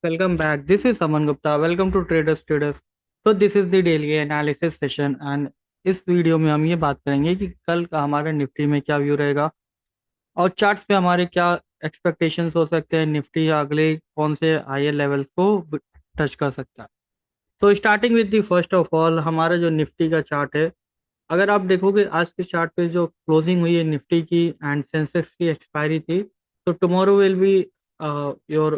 welcome back. This is Aman Gupta. Welcome to Traders Traders. तो this is the daily analysis session and इस video में हम ये बात करेंगे कि कल का हमारे निफ्टी में क्या व्यू रहेगा और चार्ट्स पे हमारे क्या एक्सपेक्टेशंस हो सकते हैं। निफ्टी अगले कौन से हायर लेवल्स को टच कर सकता है। तो starting with the first of all हमारा जो निफ्टी का चार्ट है, अगर आप देखोगे आज के चार्ट पे जो क्लोजिंग हुई है निफ्टी की एंड सेंसेक्स की एक्सपायरी थी, तो tomorrow will be your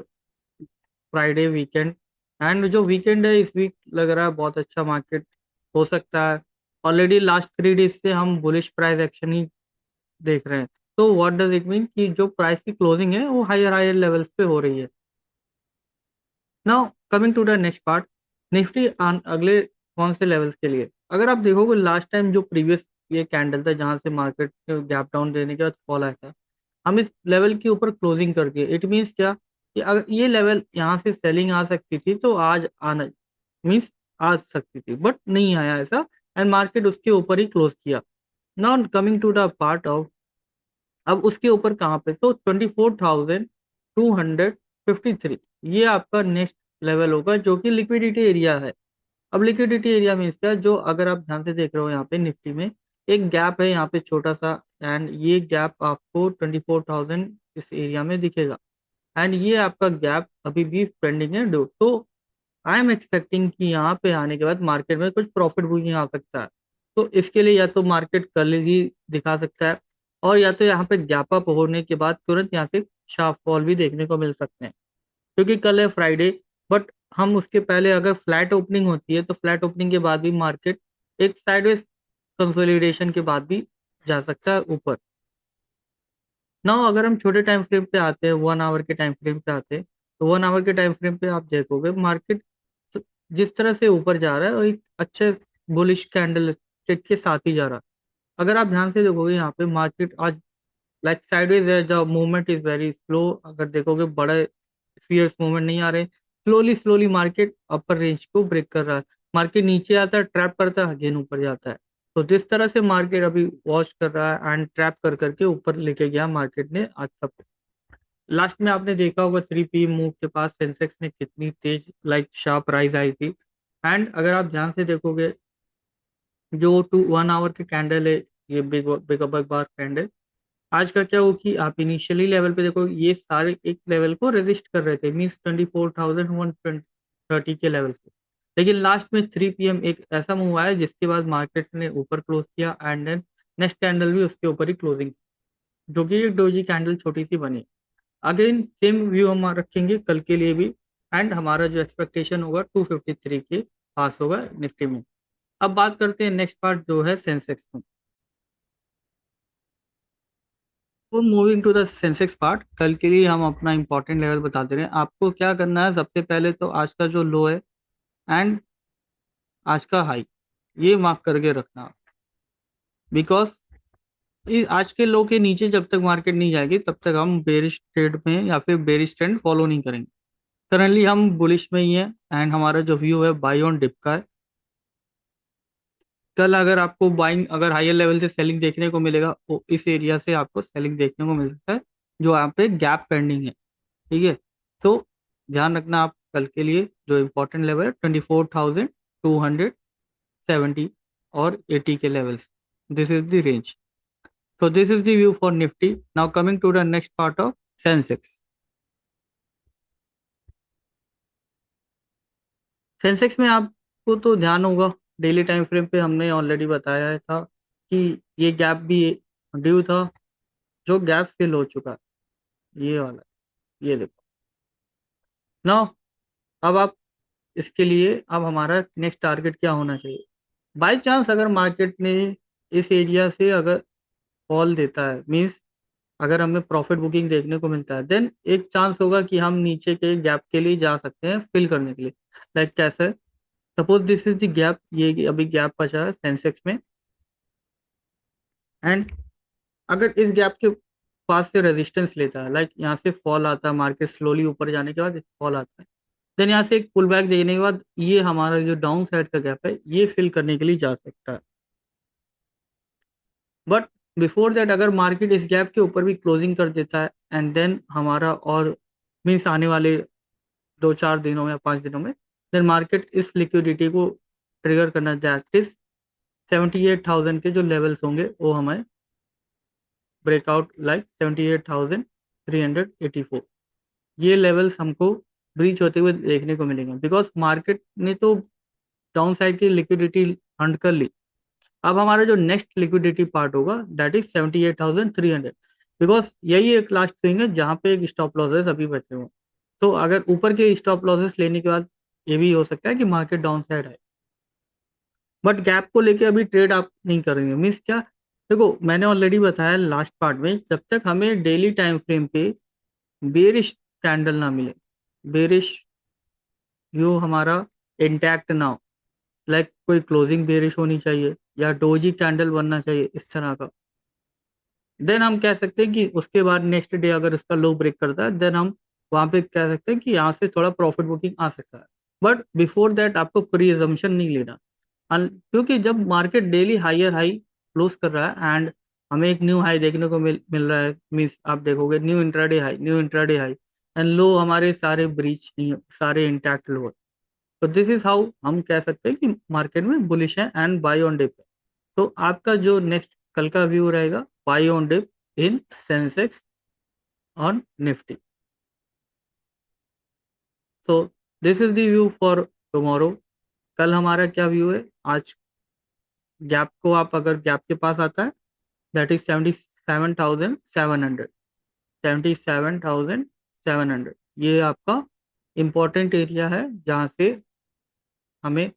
Friday weekend. And जो वीकेंड है इस वीक लग रहा है बहुत अच्छा मार्केट हो सकता है। ऑलरेडी लास्ट 3 डेज से हम बुलिश प्राइस एक्शन ही देख रहे हैं। तो व्हाट डज इट मीन कि जो प्राइस की क्लोजिंग है वो हायर हायर लेवल्स पे हो रही है। Now coming to the next part, Nifty अगले कौन से लेवल्स के लिए। अगर आप देखोगे लास्ट टाइम जो प्रीवियस ये कैंडल था जहां से मार्केट गैप डाउन देने के बाद फॉल आया था, हम इस लेवल के ऊपर क्लोजिंग करके इट मीन्स क्या कि अगर ये लेवल यहाँ से सेलिंग आ सकती थी तो आज आना मीन्स आ सकती थी, बट नहीं आया ऐसा एंड मार्केट उसके ऊपर ही क्लोज किया। Now coming to the part of अब उसके ऊपर कहाँ पे, तो 24,253 ये आपका नेक्स्ट लेवल होगा जो कि लिक्विडिटी एरिया है। अब लिक्विडिटी एरिया में इसका जो अगर आप ध्यान से देख रहे हो यहाँ पे निफ्टी में एक गैप है यहाँ पे छोटा सा, एंड ये गैप आपको 24,000 इस एरिया में दिखेगा एंड ये आपका गैप अभी भी पेंडिंग है ड्यू। तो आई एम एक्सपेक्टिंग कि यहाँ पे आने के बाद मार्केट में कुछ प्रॉफिट बुकिंग आ सकता है। तो इसके लिए या तो मार्केट कल ही दिखा सकता है और या तो यहाँ पे गैप अप होने के बाद तुरंत यहाँ से शार्प फॉल भी देखने को मिल सकते हैं, क्योंकि कल है फ्राइडे। बट हम उसके पहले अगर फ्लैट ओपनिंग होती है तो फ्लैट ओपनिंग के बाद भी मार्केट एक साइडवेज कंसोलिडेशन के बाद भी जा सकता है ऊपर। ना अगर हम छोटे टाइम फ्रेम पे आते हैं, 1 आवर के टाइम फ्रेम पे आते हैं, तो 1 आवर के टाइम फ्रेम पे आप देखोगे मार्केट जिस तरह से ऊपर जा रहा है वो एक अच्छे बुलिश कैंडल स्टिक के साथ ही जा रहा है। अगर आप ध्यान से देखोगे यहाँ पे मार्केट आज लाइक साइडवेज है, the movement is very slow. अगर देखोगे बड़े फियर्स मूवमेंट नहीं आ रहे, स्लोली स्लोली मार्केट अपर रेंज को ब्रेक कर रहा है। मार्केट नीचे आता है, ट्रैप करता है, अगेन ऊपर जाता है। तो जिस तरह से मार्केट अभी वॉच कर रहा है एंड ट्रैप कर करके ऊपर लेके गया मार्केट ने आज तक। लास्ट में आपने देखा होगा 3 PM मूव के पास सेंसेक्स ने कितनी तेज लाइक शार्प राइज आई थी। एंड अगर आप ध्यान से देखोगे जो 1 आवर के कैंडल है, ये बिग बिग बार कैंडल, आज का क्या हो कि आप इनिशियली लेवल पे देखो ये सारे एक लेवल को रेजिस्ट कर रहे थे, मीन्स 24,130 के लेवल से। लेकिन लास्ट में 3 PM एक ऐसा मूव आया जिसके बाद मार्केट ने ऊपर क्लोज किया एंड देन नेक्स्ट कैंडल भी उसके ऊपर ही क्लोजिंग, जो कि एक डोजी कैंडल छोटी सी बनी। अगेन सेम व्यू हम रखेंगे कल के लिए भी एंड हमारा जो एक्सपेक्टेशन होगा 253 के पास होगा निफ्टी में। अब बात करते हैं नेक्स्ट पार्ट जो है सेंसेक्स में। तो moving to the Sensex part, कल के लिए हम अपना इंपॉर्टेंट लेवल बता दे रहे हैं आपको। क्या करना है, सबसे पहले तो आज का जो लो है एंड आज का हाई ये मार्क करके रखना, बिकॉज आज के लो के नीचे जब तक मार्केट नहीं जाएगी तब तक हम बेरिश ट्रेड में या फिर बेरिश ट्रेंड फॉलो नहीं करेंगे। करंटली हम बुलिश में ही है एंड हमारा जो व्यू है बाई ऑन डिप का है। कल अगर आपको बाइंग अगर हायर लेवल से सेलिंग देखने को मिलेगा तो इस एरिया से आपको सेलिंग देखने को मिल सकता है जो यहाँ पे गैप पेंडिंग है। ठीक है, तो ध्यान रखना आप कल के लिए जो इम्पोर्टेंट लेवल है 24,270 और 80 के levels, this is the range. So this is the view for Nifty. Now coming to the next part of Sensex. Sensex में आपको तो ध्यान होगा डेली टाइम फ्रेम पे हमने ऑलरेडी बताया था कि ये गैप भी ड्यू था, जो गैप फिल हो चुका है ये वाला, ये देखो ना। अब आप इसके लिए अब हमारा नेक्स्ट टारगेट क्या होना चाहिए। बाई चांस अगर मार्केट ने इस एरिया से अगर फॉल देता है, मीन्स अगर हमें प्रॉफिट बुकिंग देखने को मिलता है, देन एक चांस होगा कि हम नीचे के गैप के लिए जा सकते हैं फिल करने के लिए। लाइक कैसे, suppose this is the gap, ये अभी गैप बचा है सेंसेक्स में एंड अगर इस गैप के पास से रेजिस्टेंस लेता है, लाइक यहाँ से फॉल आता है, मार्केट स्लोली ऊपर जाने के बाद फॉल आता है, देन यहाँ से एक पुल बैक देने के बाद ये हमारा जो डाउन साइड का गैप है ये फिल करने के लिए जा सकता है। बट बिफोर दैट अगर मार्केट इस गैप के ऊपर भी क्लोजिंग कर देता है एंड देन हमारा और मीन्स आने वाले 2-4 दिनों में या 5 दिनों में, देन मार्केट इस लिक्विडिटी को ट्रिगर करना, दैट इज 78,000 के जो लेवल्स होंगे वो हमें ब्रेकआउट लाइक 78,384, ये लेवल्स हमको ब्रीच होते हुए देखने को मिलेंगे, बिकॉज मार्केट ने तो डाउन साइड की लिक्विडिटी हंट कर ली। अब हमारा जो नेक्स्ट लिक्विडिटी पार्ट होगा दैट इज 78,300, बिकॉज यही एक लास्ट थिंग है जहाँ पे एक स्टॉप लॉसेस अभी बचे हुए हैं। तो अगर ऊपर के स्टॉप लॉसेस लेने के बाद ये भी हो सकता है कि मार्केट डाउन साइड है, बट गैप को लेके अभी ट्रेड आप नहीं करेंगे। मीन्स क्या, देखो मैंने ऑलरेडी बताया लास्ट पार्ट में, जब तक हमें डेली टाइम फ्रेम पे बेरिश कैंडल ना मिले, बेरिश व्यू हमारा इंटैक्ट ना हो, लाइक कोई क्लोजिंग बेरिश होनी चाहिए या डोजी कैंडल बनना चाहिए इस तरह का, देन हम कह सकते हैं कि उसके बाद नेक्स्ट डे अगर उसका लो ब्रेक करता है, देन हम वहां पे कह सकते हैं कि यहाँ से थोड़ा प्रॉफिट बुकिंग आ सकता है। बट बिफोर दैट आपको प्री एजम्पशन नहीं लेना, क्योंकि जब market daily higher high close कर रहा है एंड हमें एक न्यू हाई देखने को मिल रहा है, मीन्स आप देखोगे new intraday high, new intraday high and low हमारे सारे ब्रीच नहीं है, सारे इंटैक्ट लो है। तो दिस इज हाउ हम कह सकते हैं कि मार्केट में बुलिश है एंड बाय ऑन डिप है। तो आपका जो नेक्स्ट कल का व्यू रहेगा buy on dip in Sensex on Nifty. तो this is the view for tomorrow. कल हमारा क्या व्यू है, आज गैप को आप अगर गैप के पास आता है दैट इज 77,700, 77,700, ये आपका इंपॉर्टेंट एरिया है जहाँ से हमें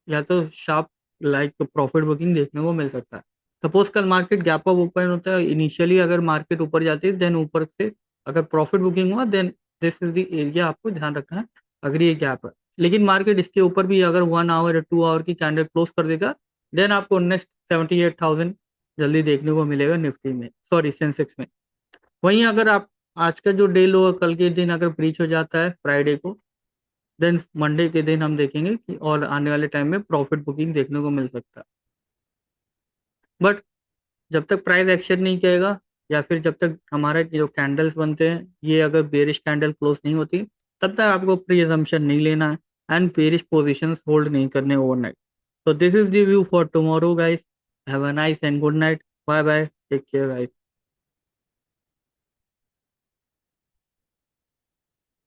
या तो शार्प लाइक प्रॉफिट बुकिंग देखने को मिल सकता है। सपोज कल मार्केट गैप अप ओपन होता है इनिशियली, अगर मार्केट ऊपर जाती है देन ऊपर से अगर प्रॉफिट बुकिंग हुआ then this is the area आपको ध्यान रखना है, अगर ये गैप है। लेकिन मार्केट इसके ऊपर भी अगर 1 आवर या 2 आवर की कैंडल क्लोज कर देगा, देन आपको नेक्स्ट 78,000 जल्दी देखने को मिलेगा निफ्टी में, सॉरी सेंसेक्स में। वहीं अगर आप आज का जो डे लो कल के दिन अगर ब्रीच हो जाता है फ्राइडे को, देन मंडे के दिन हम देखेंगे कि और आने वाले टाइम में प्रॉफिट बुकिंग देखने को मिल सकता है। बट जब तक प्राइस एक्शन नहीं करेगा या फिर जब तक हमारे जो कैंडल्स बनते हैं ये अगर बेरिश कैंडल क्लोज नहीं होती, तब तक आपको प्री अजम्पशन नहीं लेना है एंड बेरिश पोजीशंस होल्ड नहीं करने ओवरनाइट। तो this is the view for tomorrow guys, have a nice and good night, bye bye, take care guys.